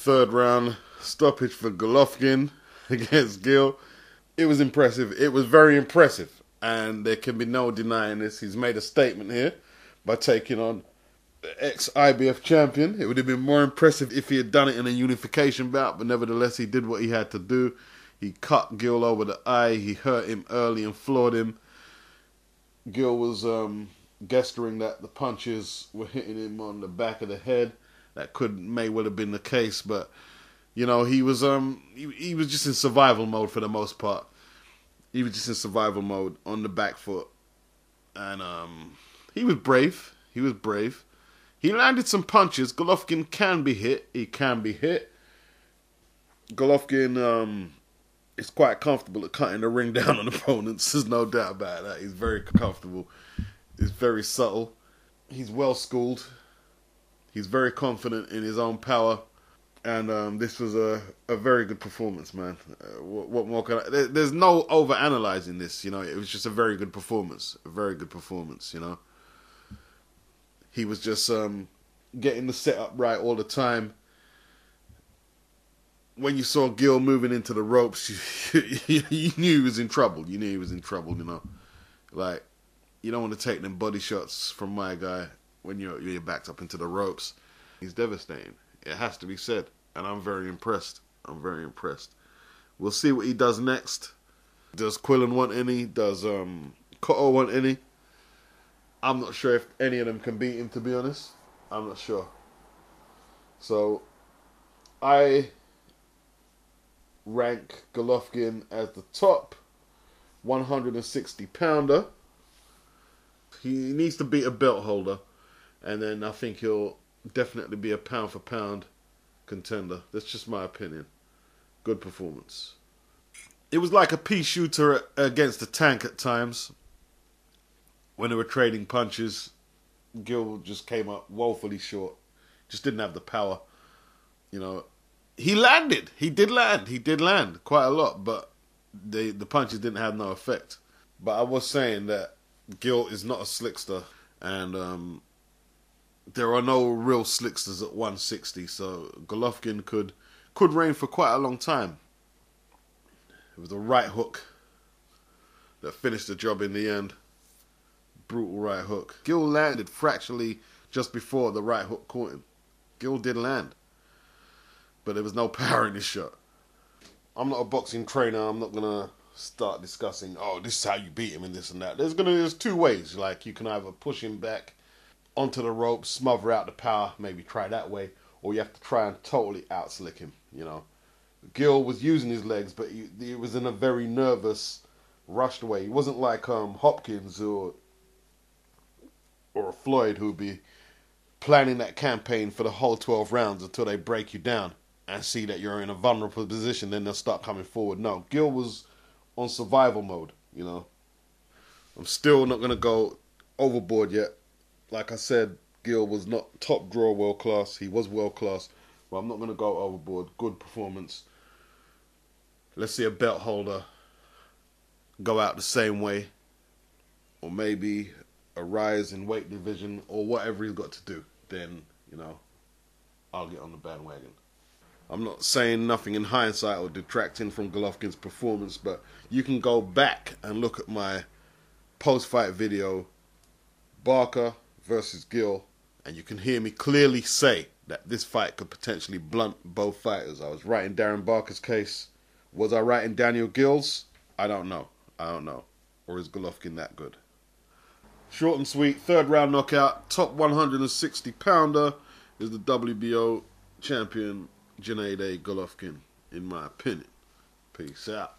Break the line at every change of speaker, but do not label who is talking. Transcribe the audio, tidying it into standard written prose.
Third round stoppage for Golovkin against Geale. It was impressive. It was very impressive. And there can be no denying this. He's made a statement here by taking on the ex-IBF champion. It would have been more impressive if he had done it in a unification bout, but nevertheless he did what he had to do. He cut Geale over the eye. He hurt him early and floored him. Geale was gesturing that the punches were hitting him on the back of the head. That may well have been the case, but you know, he was just in survival mode for the most part. He was just in survival mode on the back foot, and he was brave. He was brave. He landed some punches. Golovkin can be hit. He can be hit. Golovkin is quite comfortable at cutting the ring down on opponents. There's no doubt about that. He's very comfortable. He's very subtle. He's well schooled. He's very confident in his own power. And this was a very good performance, man. What more can I... There's no over-analyzing this, you know. It was just a very good performance. A very good performance, you know. He was just getting the setup right all the time. When you saw Geale moving into the ropes, you knew he was in trouble. You knew he was in trouble, you know. Like, you don't want to take them body shots from my guy when you're backed up into the ropes. He's devastating. It has to be said. And I'm very impressed. I'm very impressed. We'll see what he does next. Does Quillen want any? Does Cotto want any? I'm not sure if any of them can beat him, to be honest. I'm not sure. So, I rank Golovkin as the top 160-pounder. He needs to beat a belt holder. And then I think he'll definitely be a pound-for-pound contender. That's just my opinion. Good performance. It was like a pea shooter against a tank at times. When they were trading punches, Geale just came up woefully short. Just didn't have the power. You know, he landed. He did land. He did land quite a lot, but the punches didn't have no effect. But I was saying that Geale is not a slickster, and there are no real slicksters at 160, so Golovkin could reign for quite a long time. It was a right hook that finished the job in the end. Brutal right hook. Geale landed fractionally just before the right hook caught him. Geale did land, but there was no power in his shot. I'm not a boxing trainer. I'm not gonna start discussing, oh, this is how you beat him and this and that. There's two ways. Like, you can either push him back onto the ropes, smother out the power, maybe try that way, or you have to try and totally outslick him, you know. Geale was using his legs, but he was in a very nervous, rushed way. He wasn't like Hopkins or Floyd, who'd be planning that campaign for the whole 12 rounds until they break you down and see that you're in a vulnerable position, then they'll start coming forward. No, Geale was on survival mode, you know. I'm still not going to go overboard yet. Like I said, Geale was not top draw world class. He was world class, but I'm not going to go overboard. Good performance. Let's see a belt holder go out the same way, or maybe a rise in weight division, or whatever he's got to do. Then, you know, I'll get on the bandwagon. I'm not saying nothing in hindsight or detracting from Golovkin's performance, but you can go back and look at my post-fight video, Barker versus Geale, and you can hear me clearly say that this fight could potentially blunt both fighters. I was right in Darren Barker's case. Was I right in Daniel Geale's? I don't know. I don't know. Or is Golovkin that good? Short and sweet, third round knockout. Top 160-pounder is the WBO champion, Gennady Golovkin, in my opinion. Peace out.